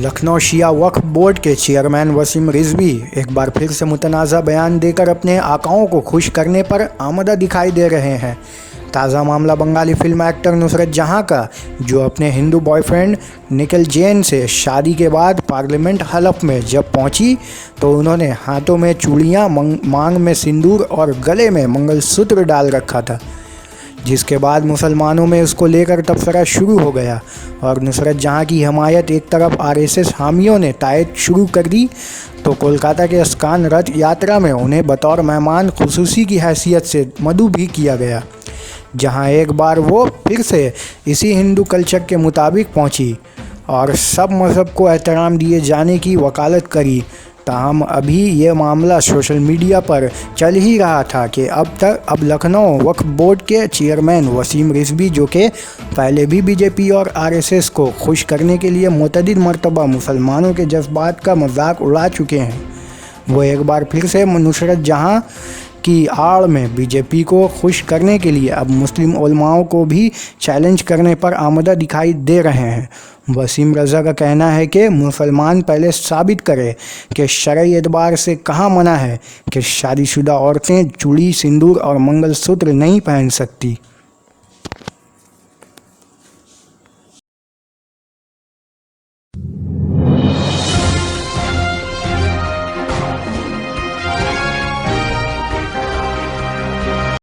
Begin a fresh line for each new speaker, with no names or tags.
Lucknow Shia Waqf board के chairman Wasim Rizvi एक बार फिर से मुतनाज़ा बयान देकर अपने आकाओं को खुश करने पर आमदा दिखाई दे रहे हैं। ताज़ा मामला बंगाली फिल्म एक्टर नुसरत जहां का, जो अपने हिंदू बॉयफ्रेंड निखिल जैन से शादी के बाद पार्लियामेंट हलफ में जब पहुंची तो उन्होंने हाथों में चूड़ियां, मांग में सिंदूर और गले में मंगलसूत्र डाल रखा था, जिसके बाद मुसलमानों में उसको लेकर तबसरा शुरू हो गया और नुसरत जहां की हमायत एक तरफ आरएसएस हामियों ने तायद शुरू कर दी तो कोलकाता के अस्कान रथ यात्रा में उन्हें बतौर मेहमान खुसूसी की हैसियत से मदऊ भी किया गया, जहां एक बार वो फिर से इसी हिंदू कल्चर के मुताबिक पहुंची और सब मज़हब को एहतराम दिए जाने की वकालत करी। ताहम अभी ये मामला सोशल मीडिया पर चल ही रहा था कि अब लखनऊ वक्फ बोर्ड के चेयरमैन वसीम रिजवी, जो कि पहले भी बीजेपी और आरएसएस को खुश करने के लिए मुतअद्दिद मरतबा मुसलमानों के जज्बात का मजाक उड़ा चुके हैं, वो एक बार फिर से नुसरत जहां की आड़ में बीजेपी को खुश करने के लिए अब मुस्लिम उलमाओं को भी चैलेंज करने पर आमदा दिखाई दे रहे हैं। वसीम रज़ा का कहना है कि मुसलमान पहले साबित करें कि शरई एतबार से कहाँ मना है कि शादीशुदा औरतें चूड़ी, सिंदूर और मंगलसूत्र नहीं पहन सकती।